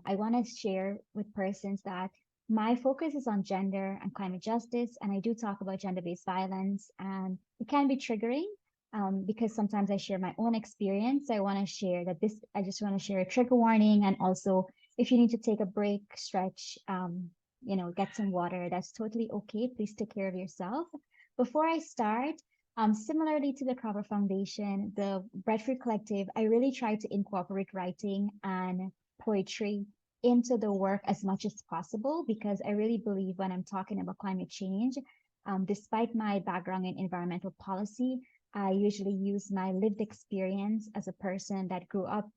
I want to share with persons that my focus is on gender and climate justice, and I do talk about gender-based violence, and it can be triggering because sometimes I share my own experience. I want to share that this, I just want to share a trigger warning. And also, if you need to take a break, stretch, get some water, that's totally okay. Please take care of yourself. Before I start, similarly to the Cropper Foundation, the Breadfruit Collective, I really try to incorporate writing and poetry into the work as much as possible because I really believe when I'm talking about climate change, despite my background in environmental policy, I usually use my lived experience as a person that grew up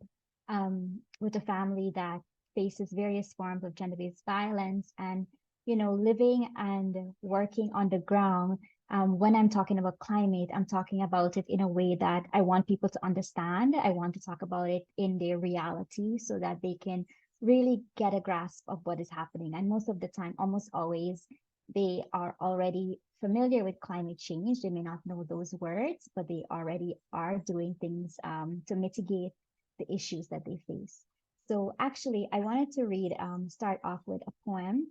with a family that faces various forms of gender-based violence and, living and working on the ground. When I'm talking about climate, I'm talking about it in a way that I want people to understand. I want to talk about it in their reality so that they can really get a grasp of what is happening. And most of the time, almost always, they are already familiar with climate change. They may not know those words, but they already are doing things to mitigate the issues that they face. So actually, I wanted to start off with a poem,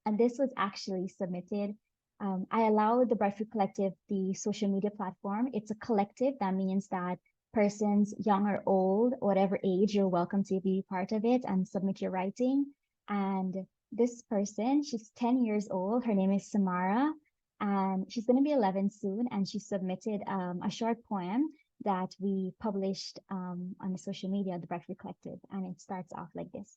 and this was actually submitted. I allowed the Breadfruit Collective the social media platform. It's a collective. That means that persons, young or old, whatever age, you're welcome to be part of it and submit your writing. And this person, she's 10 years old. Her name is Samara, and she's going to be 11 soon. And she submitted a short poem that we published on the social media, the Breadfruit Collective. And it starts off like this.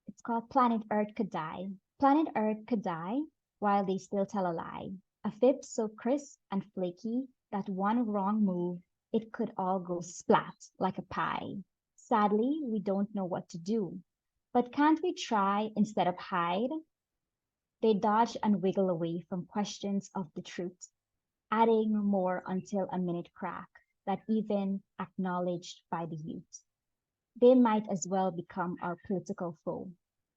It's called Planet Earth Could Die. Planet Earth could die while they still tell a lie. A fib so crisp and flaky that one wrong move, it could all go splat like a pie. Sadly, we don't know what to do. But can't we try instead of hide? They dodge and wiggle away from questions of the truth, adding more until a minute crack that even acknowledged by the youth. They might as well become our political foe,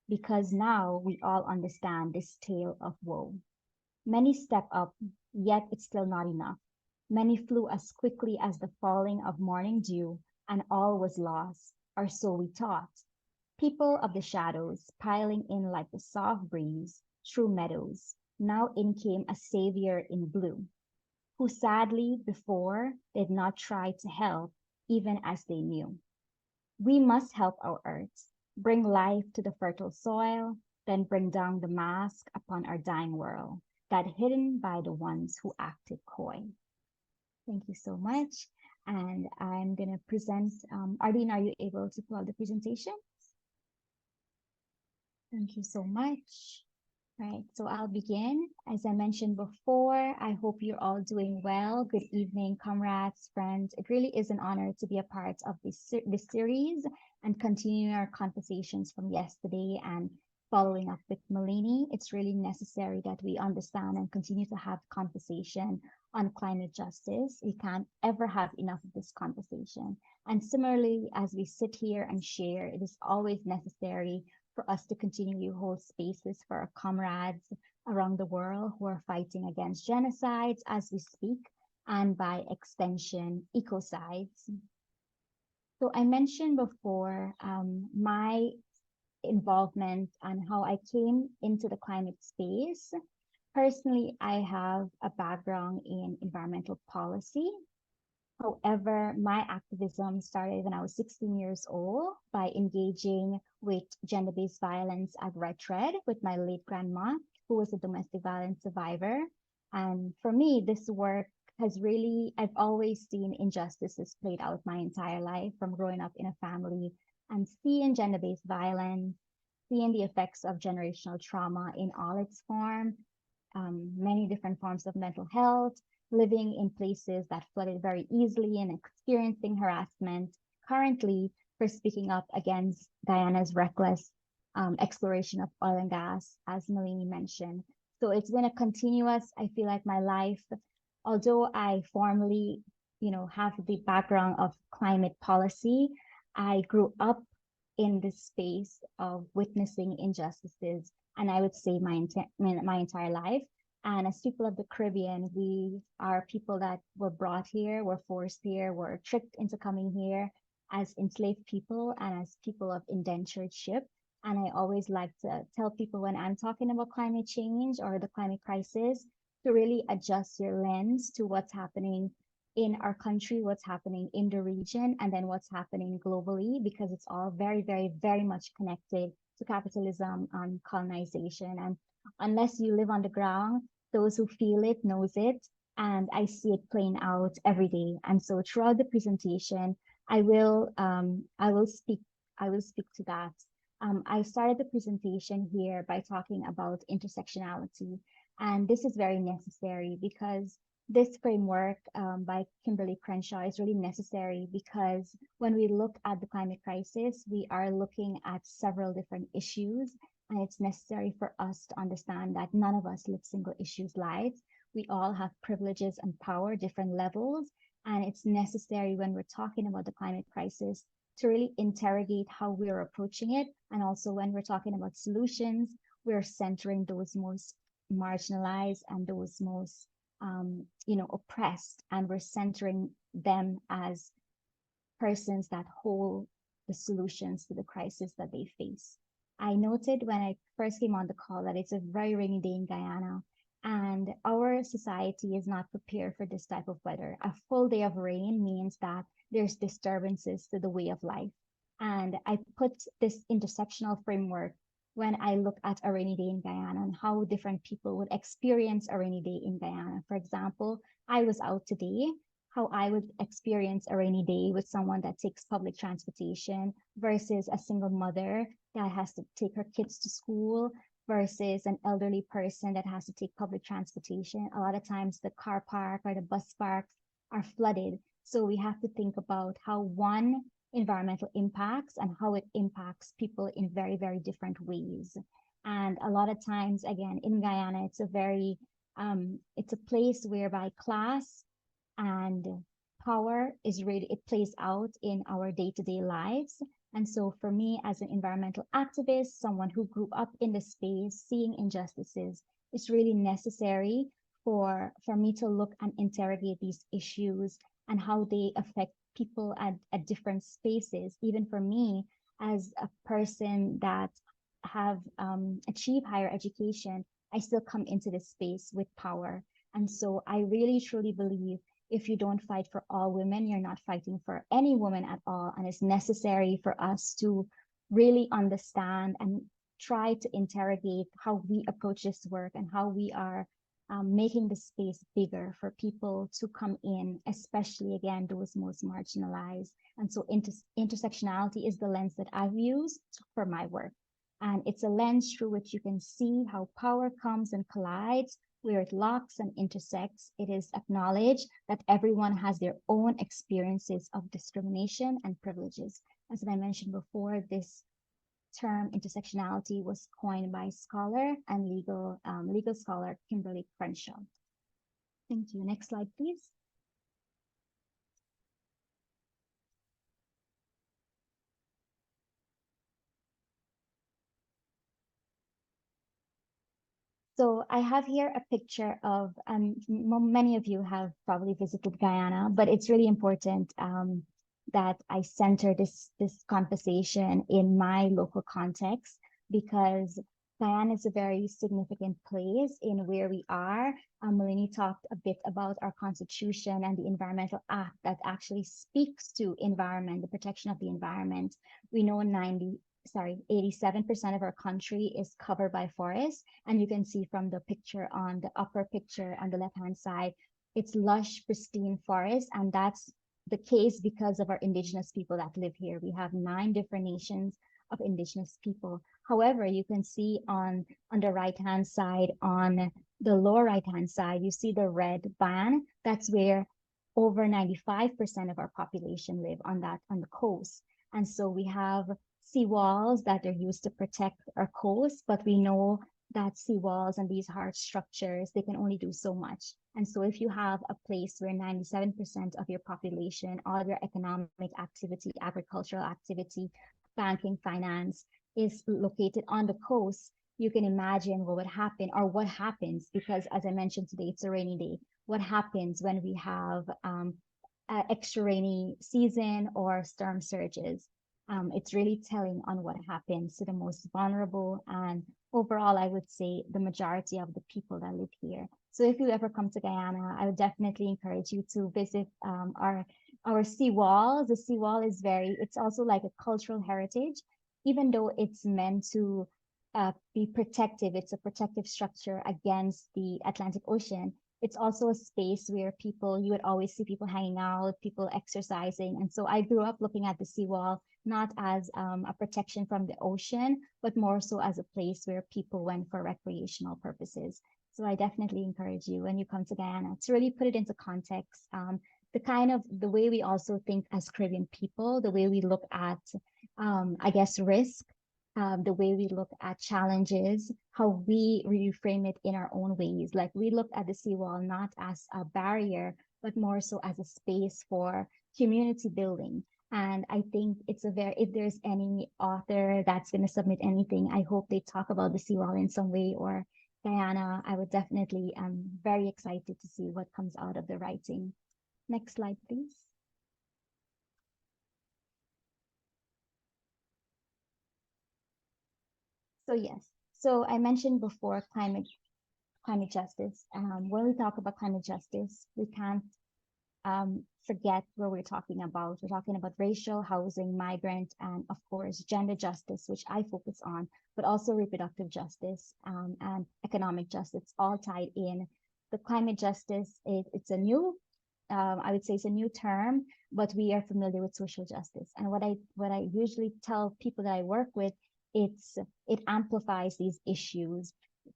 because now we all understand this tale of woe. Many step up, yet it's still not enough. Many flew as quickly as the falling of morning dew, and all was lost, or so we thought. People of the shadows piling in like the soft breeze through meadows. Now in came a savior in blue, who sadly before did not try to help, even as they knew. We must help our earth, bring life to the fertile soil, then bring down the mask upon our dying world, that hidden by the ones who acted coy. Thank you so much. And I'm going to present, Ardeen, are you able to pull out the presentation? Thank you so much. Right, so I'll begin. As I mentioned before, I hope you're all doing well. Good evening, comrades, friends. It really is an honor to be a part of this series and continuing our conversations from yesterday and following up with Malini. It's really necessary that we understand and continue to have conversation on climate justice. We can't ever have enough of this conversation. And similarly, as we sit here and share, it is always necessary for us to continue to hold spaces for our comrades around the world who are fighting against genocides as we speak, and by extension, ecocides. So I mentioned before my involvement and how I came into the climate space. Personally, I have a background in environmental policy. However, my activism started when I was 16 years old by engaging with gender-based violence at Red Thread with my late grandma, who was a domestic violence survivor. And for me, this work has really, I've always seen injustices played out my entire life from growing up in a family and seeing gender-based violence, seeing the effects of generational trauma in all its form, many different forms of mental health, living in places that flooded very easily and experiencing harassment currently for speaking up against Guyana's reckless exploration of oil and gas, as Nalini mentioned. So it's been a continuous, I feel like my life, although I formally, have the background of climate policy, I grew up in this space of witnessing injustices, and I would say my entire life. And as people of the Caribbean, we are people that were brought here, were forced here, were tricked into coming here. as enslaved people and as people of indentureship. And I always like to tell people when I'm talking about climate change or the climate crisis to really adjust your lens to what's happening in our country, what's happening in the region, and then what's happening globally, because it's all very, very, very much connected to capitalism and colonization. And unless you live on the ground, those who feel it knows it. And I see it playing out every day. And so throughout the presentation, I will speak to that. I started the presentation here by talking about intersectionality, and this is very necessary because this framework by Kimberly Crenshaw is really necessary because when we look at the climate crisis, we are looking at several different issues, and it's necessary for us to understand that none of us live single issues lives. We all have privileges and power, different levels, and it's necessary when we're talking about the climate crisis to really interrogate how we're approaching it. And also when we're talking about solutions, we're centering those most marginalized and those most oppressed, and we're centering them as persons that hold the solutions to the crisis that they face. I noted when I first came on the call that it's a very rainy day in Guyana, and our society is not prepared for this type of weather. A full day of rain means that there's disturbances to the way of life. And I put this intersectional framework when I look at a rainy day in Guyana and how different people would experience a rainy day in Guyana. For example, I was out today, how I would experience a rainy day with someone that takes public transportation versus a single mother that has to take her kids to school versus an elderly person that has to take public transportation. A lot of times the car park or the bus parks are flooded. So we have to think about how one environmental impacts and how it impacts people in very, very different ways. And a lot of times, again, in Guyana, it's a place whereby class and power is really, it plays out in our day-to-day lives. And so for me as an environmental activist, someone who grew up in the space, seeing injustices, it's really necessary for me to look and interrogate these issues and how they affect people at different spaces. Even for me as a person that have achieved higher education, I still come into this space with power. And so I really truly believe if you don't fight for all women, you're not fighting for any woman at all. And it's necessary for us to really understand and try to interrogate how we approach this work and how we are making the space bigger for people to come in, especially again, those most marginalized. And so intersectionality is the lens that I've used for my work. And it's a lens through which you can see how power comes and collides, where it locks and intersects. It is acknowledged that everyone has their own experiences of discrimination and privileges. As I mentioned before, this term intersectionality was coined by scholar and legal scholar Kimberly Crenshaw. Thank you. Next slide, please. So I have here a picture of, many of you have probably visited Guyana, but it's really important that I center this conversation in my local context, because Guyana is a very significant place in where we are. Malini talked a bit about our constitution and the Environmental Act that actually speaks to environment, the protection of the environment. We know 87% of our country is covered by forests. And you can see from the picture on the upper picture on the left-hand side, it's lush, pristine forest. And that's the case because of our indigenous people that live here. We have 9 different nations of indigenous people. However, you can see on the right-hand side, on the lower right-hand side, you see the red band. That's where over 95% of our population live on the coast. And so we have seawalls that are used to protect our coast, but we know that seawalls and these hard structures, they can only do so much. And so if you have a place where 97% of your population, all your economic activity, agricultural activity, banking, finance is located on the coast, you can imagine what would happen or what happens, because as I mentioned today, it's a rainy day. What happens when we have extra rainy season or storm surges. It's really telling on what happens to the most vulnerable. And overall, I would say the majority of the people that live here. So if you ever come to Guyana, I would definitely encourage you to visit our seawall. The seawall is it's also like a cultural heritage, even though it's meant to be protective. It's a protective structure against the Atlantic Ocean. It's also a space where you would always see people hanging out, people exercising. And so I grew up looking at the seawall not as a protection from the ocean, but more so as a place where people went for recreational purposes. So I definitely encourage you when you come to Guyana to really put it into context. The way we also think as Caribbean people, the way we look at, I guess, risk, the way we look at challenges, how we reframe it in our own ways. Like we look at the seawall not as a barrier, but more so as a space for community building. And I think if there's any author that's going to submit anything, I hope they talk about the seawall in some way, or Guyana. I would definitely, very excited to see what comes out of the writing. Next slide, please. So yes, so I mentioned before climate justice. When we talk about climate justice, we can't forget what we're talking about. We're talking about racial, housing, migrant, and of course, gender justice, which I focus on, but also reproductive justice and economic justice, all tied in. The climate justice, it's a new, I would say it's a new term, but we are familiar with social justice. And what I usually tell people that I work with, it amplifies these issues.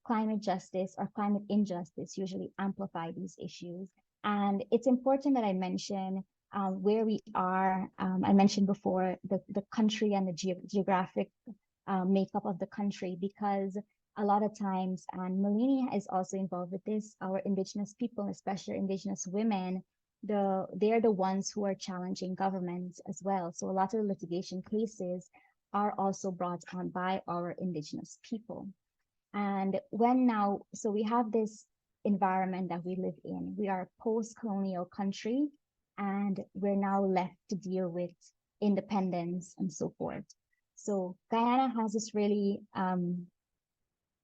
Climate justice or climate injustice usually amplify these issues. And it's important that I mention where we are. I mentioned before the country and the geographic makeup of the country, because a lot of times, and Melania is also involved with this, our Indigenous people, especially Indigenous women, they're the ones who are challenging governments as well. So a lot of litigation cases are also brought on by our Indigenous people. And so we have this environment that we live in. We are a post-colonial country, and we're now left to deal with independence and so forth. So Guyana has this really,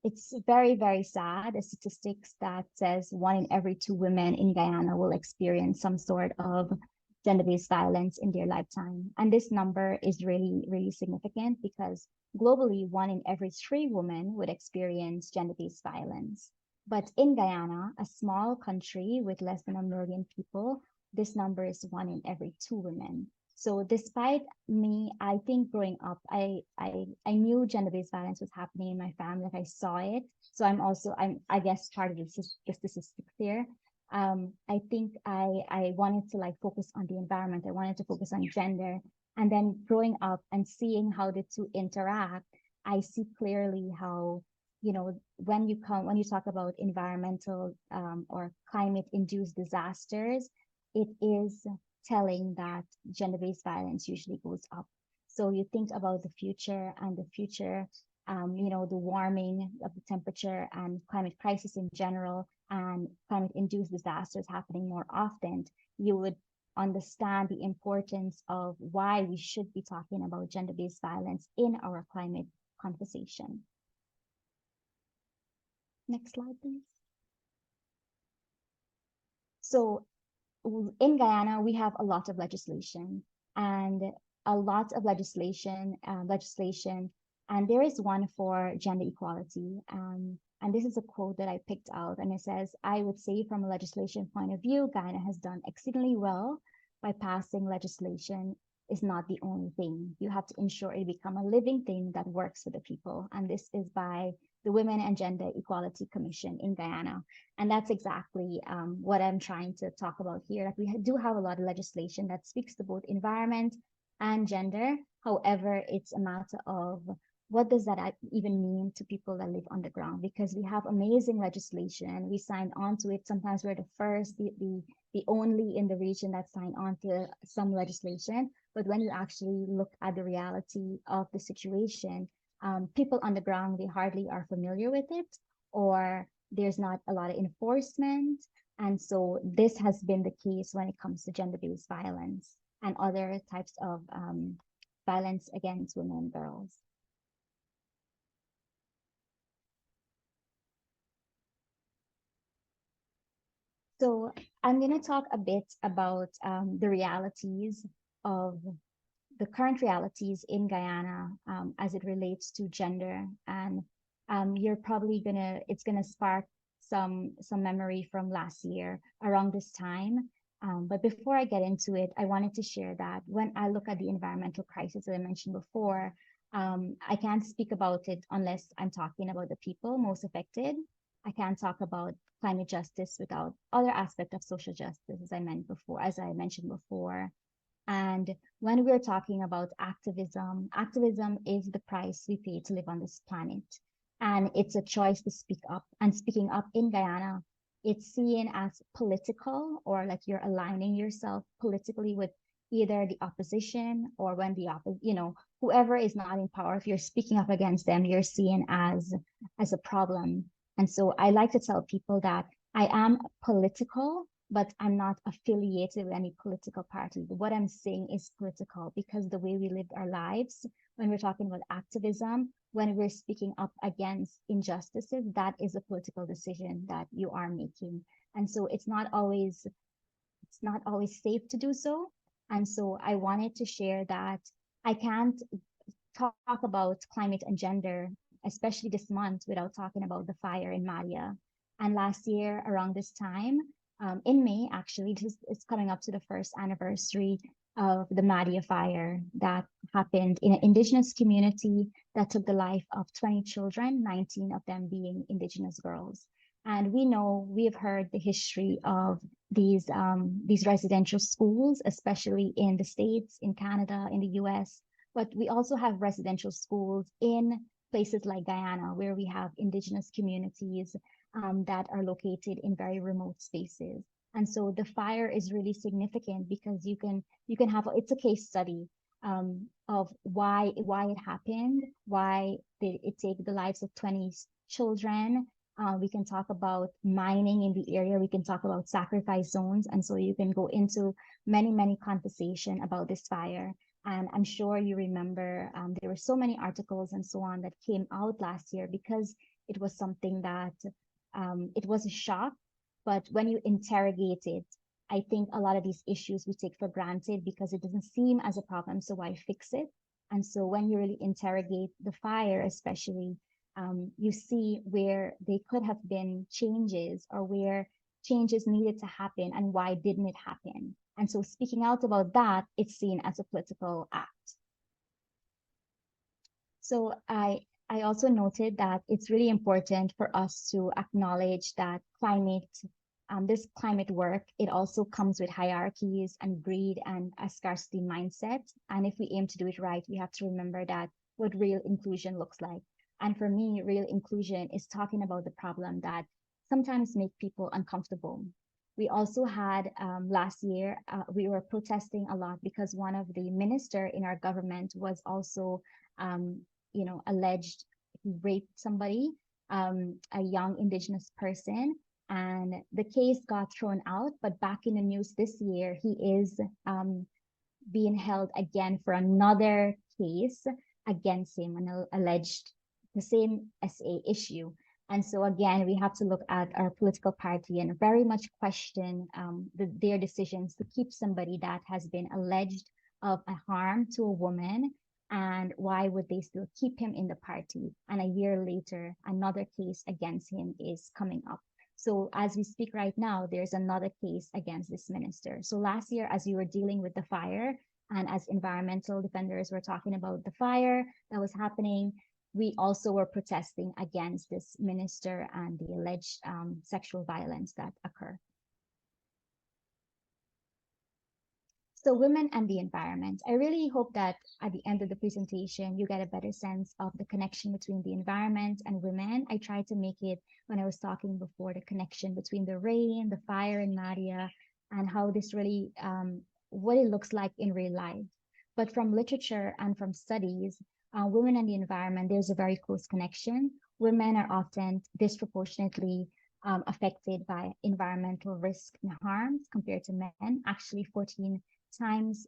it's very, very sad, a statistics that says 1 in every 2 women in Guyana will experience some sort of gender-based violence in their lifetime. And this number is really, really significant because globally, 1 in every 3 women would experience gender-based violence. But in Guyana, a small country with less than 1 million people, this number is 1 in every 2 women. So despite me, I think growing up, I knew gender-based violence was happening in my family, like I saw it. So I guess part of the statistics here. I think I wanted to like focus on the environment. I wanted to focus on gender. And then growing up and seeing how the two interact, I see clearly how, when you talk about environmental or climate-induced disasters, it is telling that gender-based violence usually goes up. So you think about the future and the warming of the temperature and climate crisis in general and climate-induced disasters happening more often, you would understand the importance of why we should be talking about gender-based violence in our climate conversation. Next slide, please. So in Guyana, we have a lot of legislation and and there is one for gender equality. And this is a quote that I picked out, and it says, "I would say from a legislation point of view, Guyana has done exceedingly well by passing legislation is not the only thing. You have to ensure it become a living thing that works for the people." And this is by the Women and Gender Equality Commission in Guyana. And that's exactly what I'm trying to talk about here. Like we do have a lot of legislation that speaks to both environment and gender. However, it's a matter of what does that even mean to people that live on the ground? Because we have amazing legislation. We signed on to it. Sometimes we're the first, the only in the region that signed on to some legislation. But when you actually look at the reality of the situation, people on the ground, they hardly are familiar with it, or there's not a lot of enforcement. And so this has been the case when it comes to gender-based violence and other types of violence against women and girls. So I'm going to talk a bit about the realities of the current realities in Guyana as it relates to gender. And you're probably it's gonna spark some memory from last year around this time. But before I get into it, I wanted to share that when I look at the environmental crisis that I mentioned before, I can't speak about it unless I'm talking about the people most affected. I can't talk about climate justice without other aspect of social justice, as I mentioned before. And when we're talking about activism, activism is the price we pay to live on this planet. And it's a choice to speak up. And speaking up in Guyana, it's seen as political, or like you're aligning yourself politically with either the opposition, or when whoever is not in power, if you're speaking up against them, you're seen as a problem. And so I like to tell people that I am political, but I'm not affiliated with any political party. What I'm saying is political because the way we lived our lives, when we're talking about activism, when we're speaking up against injustices, that is a political decision that you are making. And so it's not always safe to do so. And so I wanted to share that I can't talk about climate and gender, especially this month, without talking about the fire in Maria. And last year, around this time, in May, actually, it's coming up to the first anniversary of the Maria fire that happened in an indigenous community that took the life of 20 children, 19 of them being indigenous girls. And we have heard the history of these residential schools, especially in the States, in Canada, in the US, but we also have residential schools in places like Guyana, where we have indigenous communities that are located in very remote spaces. And so the fire is really significant because you can have it's a case study of why it happened, why did it take the lives of 20 children. We can talk about mining in the area. We can talk about sacrifice zones. And so you can go into many conversation about this fire. And I'm sure you remember there were so many articles and so on that came out last year because it was something that it was a shock. But when you interrogate it, I think a lot of these issues we take for granted because it doesn't seem as a problem. So why fix it? And so when you really interrogate the fire, especially, you see where they could have been changes or where changes needed to happen and why didn't it happen? And so speaking out about that, it's seen as a political act. So I also noted that it's really important for us to acknowledge that this climate work, it also comes with hierarchies and greed and a scarcity mindset. And if we aim to do it right, we have to remember that what real inclusion looks like. And for me, real inclusion is talking about the problem that sometimes make people uncomfortable. We also had last year, we were protesting a lot because one of the minister in our government was also, alleged he raped somebody, a young indigenous person, and the case got thrown out. But back in the news this year, he is being held again for another case against him, an alleged the same SA issue. And so again, we have to look at our political party and very much question their decisions to keep somebody that has been alleged of a harm to a woman, and why would they still keep him in the party? And a year later, another case against him is coming up. So as we speak right now, there's another case against this minister. So last year, as we were dealing with the fire, and as environmental defenders were talking about the fire that was happening, we also were protesting against this minister and the alleged sexual violence that occurred. So women and the environment. I really hope that at the end of the presentation, you get a better sense of the connection between the environment and women. I tried to make it, when I was talking before, the connection between the rain, the fire in Maria, and how this really, what it looks like in real life. But from literature and from studies, women and the environment, there's a very close connection. Women are often disproportionately affected by environmental risk and harms compared to men. Actually, 14 times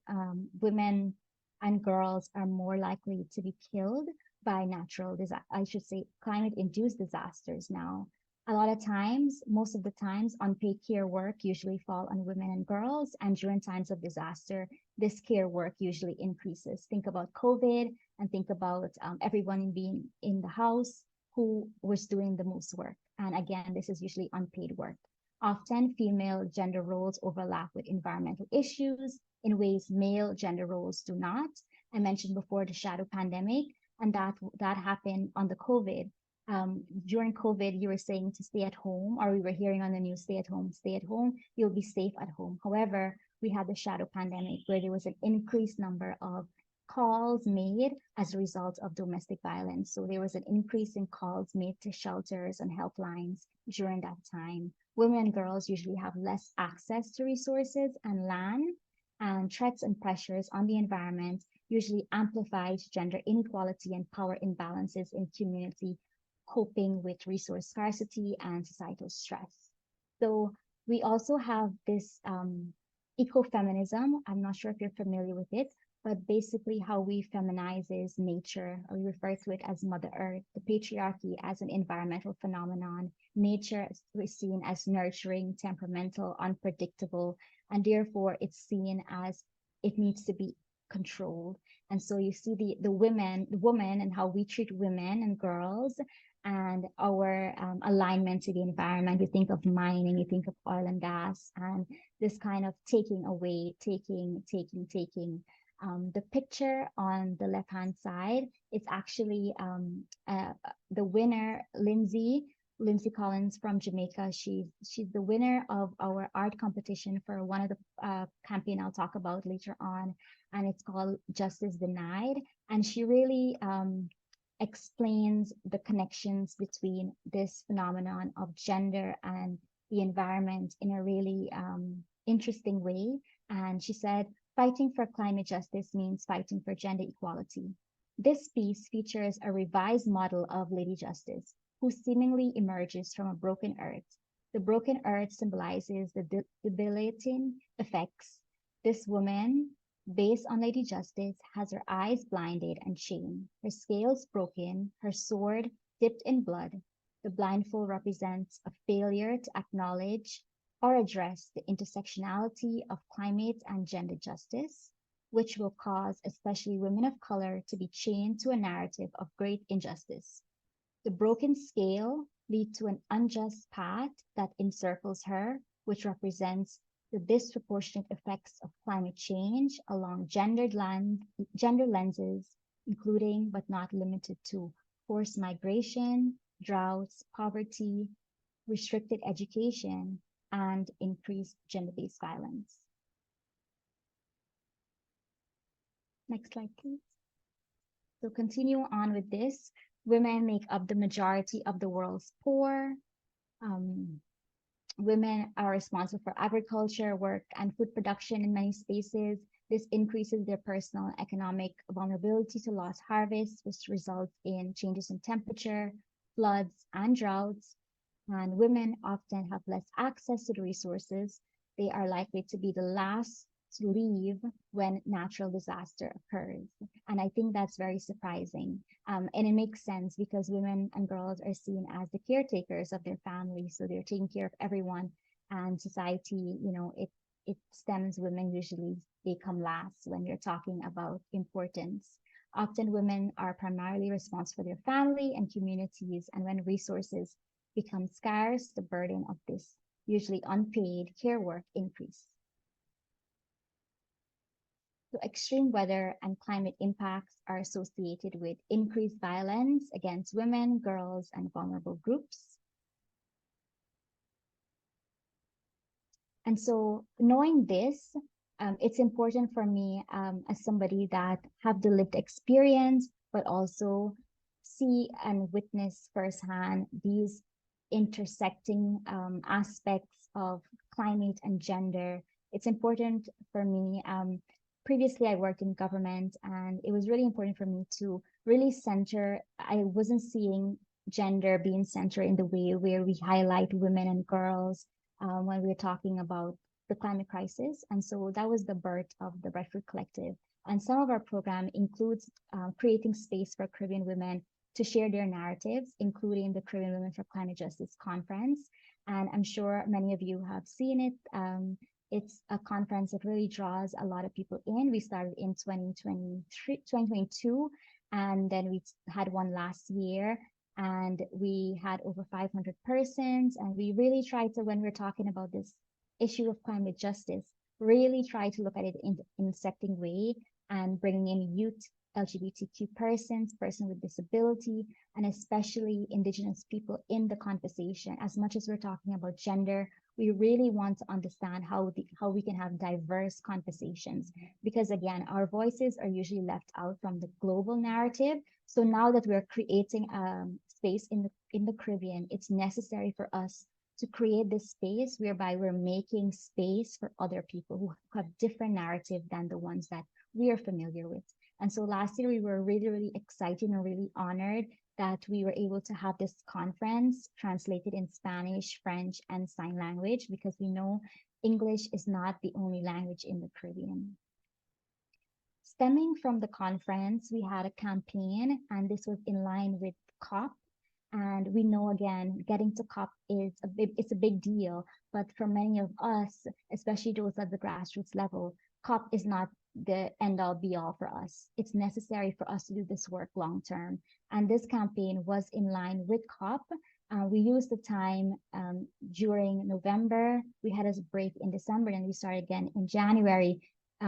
women and girls are more likely to be killed by natural I should say climate-induced disasters now. A lot of times, most of the times, unpaid care work usually fall on women and girls, and during times of disaster, this care work usually increases. Think about COVID and think about everyone being in the house who was doing the most work. And again, this is usually unpaid work. Often, female gender roles overlap with environmental issues in ways male gender roles do not. I mentioned before the shadow pandemic, and that happened on the COVID. During COVID, you were saying to stay at home, or we were hearing on the news, stay at home, you'll be safe at home. However, we had the shadow pandemic where there was an increased number of calls made as a result of domestic violence. So there was an increase in calls made to shelters and helplines during that time. Women and girls usually have less access to resources and land, and threats and pressures on the environment usually amplified gender inequality and power imbalances in community coping with resource scarcity and societal stress. So we also have this ecofeminism. I'm not sure if you're familiar with it, but basically how we feminizes nature, or we refer to it as Mother Earth, the patriarchy as an environmental phenomenon. Nature is seen as nurturing, temperamental, unpredictable, and therefore it's seen as it needs to be controlled. And so you see the woman and how we treat women and girls and our alignment to the environment. You think of mining, you think of oil and gas, and this kind of taking away, taking. The picture on the left-hand side, it's actually the winner, Lindsay Collins from Jamaica. She's the winner of our art competition for one of the campaign I'll talk about later on, and it's called Justice Denied. And she really explains the connections between this phenomenon of gender and the environment in a really interesting way. And she said, fighting for climate justice means fighting for gender equality. This piece features a revised model of Lady Justice, who seemingly emerges from a broken earth. The broken earth symbolizes the debilitating effects. This woman, based on Lady Justice, has her eyes blinded and chained, her scales broken, her sword dipped in blood. The blindfold represents a failure to acknowledge or address the intersectionality of climate and gender justice, which will cause especially women of color to be chained to a narrative of great injustice. The broken scale leads to an unjust path that encircles her, which represents the disproportionate effects of climate change along gender lenses, including but not limited to forced migration, droughts, poverty, restricted education, and increased gender-based violence. Next slide, please. So continue on with this. Women make up the majority of the world's poor. Women are responsible for agriculture, work, and food production in many spaces. This increases their personal and economic vulnerability to lost harvests, which results in changes in temperature, floods, and droughts. And women often have less access to the resources. They are likely to be the last to leave when natural disaster occurs. And I think that's very surprising. And it makes sense because women and girls are seen as the caretakers of their family. So they're taking care of everyone, and society, it stems women usually, they come last when you're talking about importance. Often women are primarily responsible for their family and communities. And when resources become scarce, the burden of this usually unpaid care work increase. So extreme weather and climate impacts are associated with increased violence against women, girls, and vulnerable groups. And so knowing this, it's important for me as somebody that have the lived experience, but also see and witness firsthand these intersecting aspects of climate and gender. It's important for me. Previously, I worked in government, and it was really important for me to really center. I wasn't seeing gender being centered in the way where we highlight women and girls when we're talking about the climate crisis. And so that was the birth of the Breadfruit Collective. And some of our program includes creating space for Caribbean women to share their narratives, including the Caribbean Women for Climate Justice Conference. And I'm sure many of you have seen it. It's a conference that really draws a lot of people in. We started in 2022, and then we had one last year, and we had over 500 persons. And we really try to, when we're talking about this issue of climate justice, really try to look at it in an intersecting way and bringing in youth, LGBTQ persons, persons with disability, and especially Indigenous people in the conversation. As much as we're talking about gender, we really want to understand how we can have diverse conversations, because again, our voices are usually left out from the global narrative. So now that we're creating space in the Caribbean, it's necessary for us to create this space whereby we're making space for other people who have different narrative than the ones that we are familiar with. And so last year we were really, really excited and really honored that we were able to have this conference translated in Spanish, French, and sign language, because we know English is not the only language in the Caribbean. Stemming from the conference, we had a campaign, and this was in line with COP. And we know, again, getting to COP it's a big deal, but for many of us, especially those at the grassroots level, COP is not the end all be all for us. It's necessary for us to do this work long term. And this campaign was in line with COP. We used the time during November. We had a break in December, and we started again in January,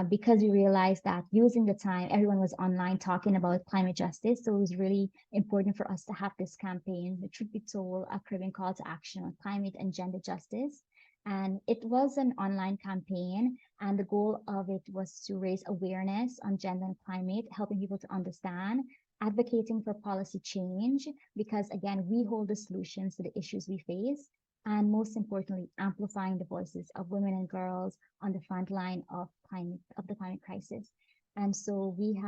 because we realized that using the time, everyone was online talking about climate justice. So it was really important for us to have this campaign, the Truth Be Told, a Caribbean call to action on climate and gender justice. And it was an online campaign, and the goal of it was to raise awareness on gender and climate, helping people to understand, advocating for policy change, because again, we hold the solutions to the issues we face, and most importantly, amplifying the voices of women and girls on the front line of the climate crisis. And so we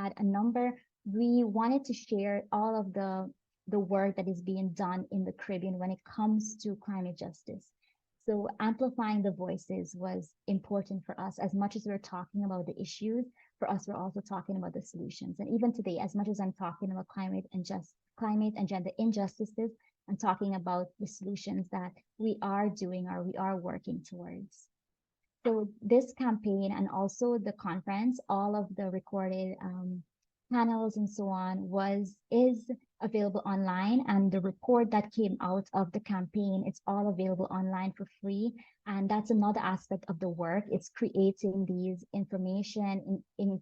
wanted to share all of the work that is being done in the Caribbean when it comes to climate justice. So amplifying the voices was important for us. As much as we're talking about the issues, for us, we're also talking about the solutions. And even today, as much as I'm talking about climate and gender injustices, I'm talking about the solutions that we are doing or we are working towards. So this campaign and also the conference, all of the recorded panels and so on is available online, and the report that came out of the campaign, it's all available online for free. And that's another aspect of the work. It's creating these information in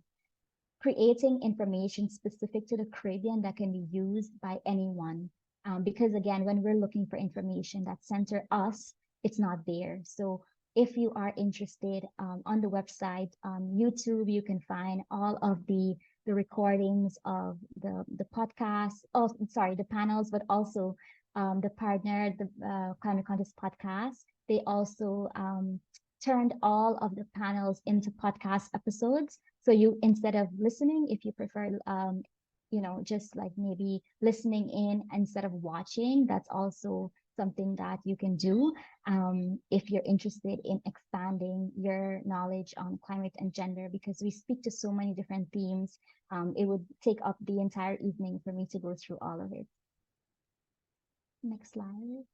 creating information specific to the Caribbean that can be used by anyone. Because again, when we're looking for information that center us, it's not there. So if you are interested, on the website, YouTube, you can find all of the recordings of the podcast, the panels, but also the partner, the Climate Contest podcast. They also turned all of the panels into podcast episodes. So you, instead of listening, if you prefer, just like maybe listening in instead of watching, that's also something that you can do if you're interested in expanding your knowledge on climate and gender, because we speak to so many different themes. It would take up the entire evening for me to go through all of it. Next slide.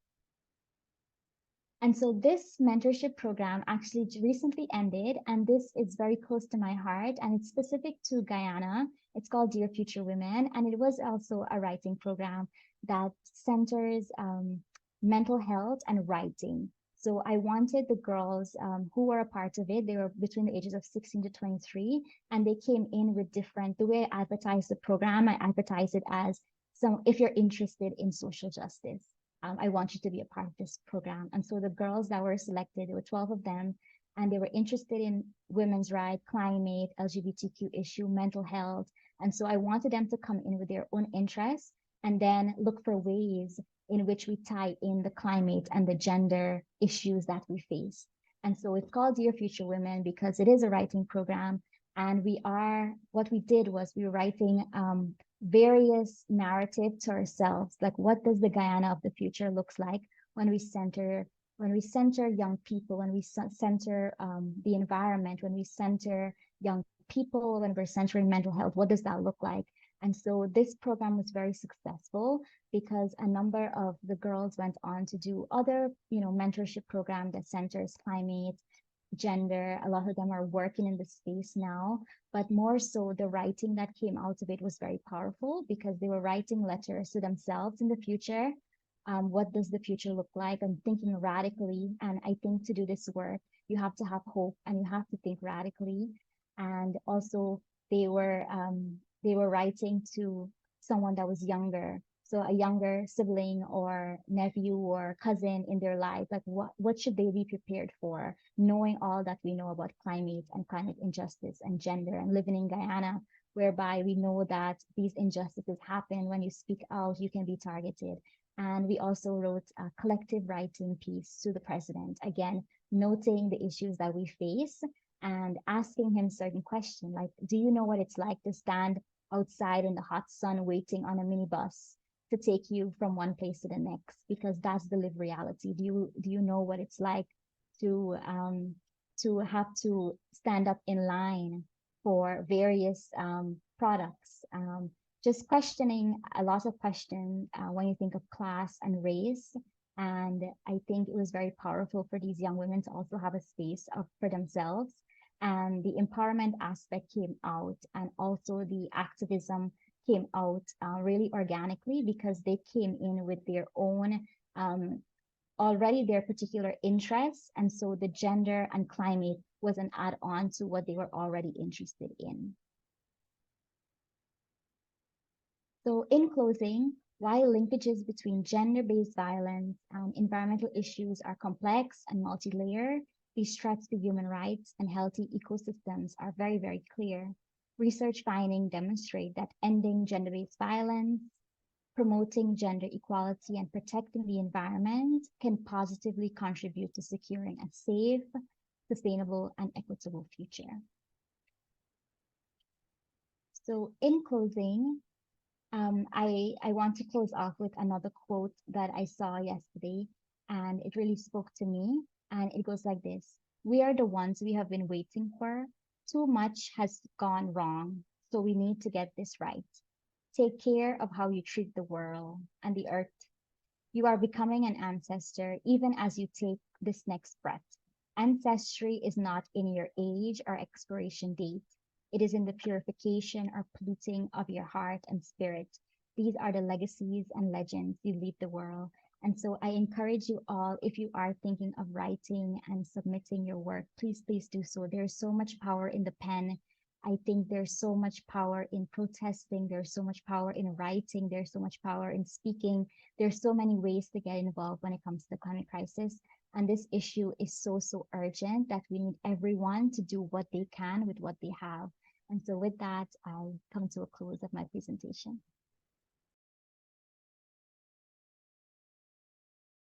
And so this mentorship program actually recently ended, and this is very close to my heart, and it's specific to Guyana. It's called Dear Future Women, and it was also a writing program that centers mental health and writing. So I wanted the girls who were a part of it, they were between the ages of 16 to 23, and they came in with the way I advertised the program, I advertised it as, if you're interested in social justice, I want you to be a part of this program. And so the girls that were selected, there were 12 of them, and they were interested in women's rights, climate, LGBTQ issue, mental health. And so I wanted them to come in with their own interests and then look for ways in which we tie in the climate and the gender issues that we face. And so it's called Dear Future Women because it is a writing program. And what we did was we were writing various narrative to ourselves, like what does the Guyana of the future looks like when we center young people, when we center the environment, when we center young people, when we're centering mental health, what does that look like? And so this program was very successful because a number of the girls went on to do other, mentorship program that centers climate, gender. A lot of them are working in the space now, but more so the writing that came out of it was very powerful because they were writing letters to themselves in the future. What does the future look like? And thinking radically. And I think to do this work, you have to have hope and you have to think radically. And also they were writing to someone that was younger, so a younger sibling or nephew or cousin in their life, like what should they be prepared for, knowing all that we know about climate and climate injustice and gender and living in Guyana, whereby we know that these injustices happen. When you speak out, you can be targeted. And we also wrote a collective writing piece to the president, again, noting the issues that we face and asking him certain questions like, do you know what it's like to stand outside in the hot sun waiting on a minibus to take you from one place to the next? Because that's the lived reality. Do you know what it's like to have to stand up in line for various products? Just questioning a lot of questions when you think of class and race. And I think it was very powerful for these young women to also have a space for themselves. And the empowerment aspect came out, and also the activism came out really organically because they came in with their own already their particular interests. And so the gender and climate was an add-on to what they were already interested in. So in closing, while linkages between gender-based violence and environmental issues are complex and multi-layered, these threats to human rights and healthy ecosystems are very, very clear. Research findings demonstrate that ending gender-based violence, promoting gender equality, and protecting the environment can positively contribute to securing a safe, sustainable, and equitable future. So in closing, I want to close off with another quote that I saw yesterday, and it really spoke to me. And it goes like this: we are the ones we have been waiting for. Too much has gone wrong, so we need to get this right. Take care of how you treat the world and the earth. You are becoming an ancestor even as you take this next breath. Ancestry is not in your age or expiration date. It is in the purification or polluting of your heart and spirit. These are the legacies and legends you leave the world. And so I encourage you all, if you are thinking of writing and submitting your work, please, please do so. There's so much power in the pen. I think there's so much power in protesting. There's so much power in writing. There's so much power in speaking. There's so many ways to get involved when it comes to the climate crisis. And this issue is so, so urgent that we need everyone to do what they can with what they have. And so with that, I'll come to a close of my presentation.